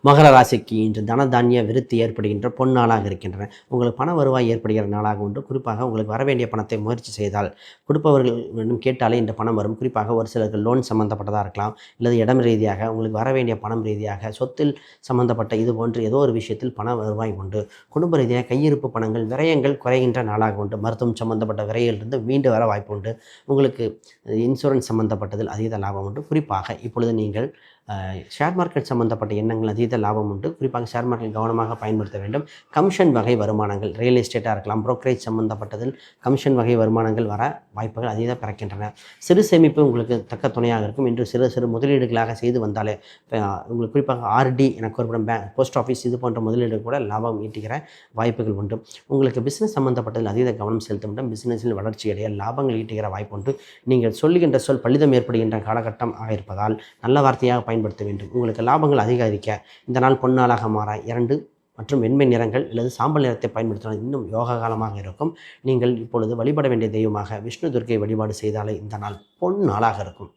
மகர ராசிக்கு இன்று தனதானிய விருத்தி ஏற்படுகின்ற பொன்னாளாக இருக்கின்றன. உங்களுக்கு பண வருவாய் ஏற்படுகிற நாளாக உண்டு. குறிப்பாக உங்களுக்கு வரவேண்டிய பணத்தை முயற்சி செய்தால் கொடுப்பவர்களிடம் கேட்டாலே இந்த பணம் வரும். குறிப்பாக ஒரு சிலருக்கு லோன் சம்மந்தப்பட்டதாக இருக்கலாம், இல்லது இடம் ரீதியாக உங்களுக்கு வரவேண்டிய பணம் ரீதியாக சொத்தில் சம்மந்தப்பட்ட இது போன்று ஏதோ ஒரு விஷயத்தில் பண வருவாய் உண்டு. குடும்ப ரீதியாக கையிருப்பு பணங்கள் விரயங்கள் குறைகின்ற நாளாக உண்டு. மருத்துவம் சம்மந்தப்பட்ட விரையிலிருந்து மீண்டு வர வாய்ப்பு உண்டு. உங்களுக்கு இன்சூரன்ஸ் சம்மந்தப்பட்டதில் அதீத லாபம் உண்டு. குறிப்பாக இப்பொழுது நீங்கள் ஷேர் மார்க்கெட் சம்மந்தப்பட்ட எண்ணங்கள் அதீத லாபம் உண்டு. குறிப்பாக ஷேர் மார்க்கெட் கவனமாக பயன்படுத்த வேண்டும். கமிஷன் வகை வருமானங்கள் ரியல் எஸ்டேட்டாக இருக்கலாம், புரோக்கரேஜ் சம்மந்தப்பட்டதில் கமிஷன் வகை வருமானங்கள் வர வாய்ப்புகள் அதீத பிறக்கின்றன. சிறு சேமிப்பு உங்களுக்கு தக்க துணையாக இருக்கும். இன்று சிறு சிறு முதலீடுகளாக செய்து வந்தாலே உங்களுக்கு குறிப்பாக ஆர்டி என கூறப்படும் போஸ்ட் ஆஃபீஸ் இது போன்ற முதலீடு கூட லாபம் ஈட்டுகிற வாய்ப்புகள் உண்டு. உங்களுக்கு பிஸ்னஸ் சம்மந்தப்பட்டதில் அதீத கவனம் செலுத்த வேண்டும். பிஸ்னஸில் வளர்ச்சி அடைய லாபங்கள் ஈட்டுகிற வாய்ப்பு உண்டு. நீங்கள் சொல்லுகின்ற சொல் பலிதம் ஏற்படுகின்ற காலகட்டம் ஆக இருப்பதால் நல்ல வார்த்தையாக பயன்படுத்த வேண்டும். உங்களுக்கு லாபங்கள் அதிகரிக்க இந்த நாள் பொன்னாளாக மாற 2 மற்றும் வெண்மை நிறங்கள் அல்லது சாம்பல் நிறத்தை பயன்படுத்தினால் இன்னும் யோக காலமாக இருக்கும். நீங்கள் இப்பொழுது வழிபட வேண்டிய தெய்வமாக விஷ்ணு துர்க்கை வழிபாடு செய்தாலே இந்த நாள் பொன்னாளாக இருக்கும்.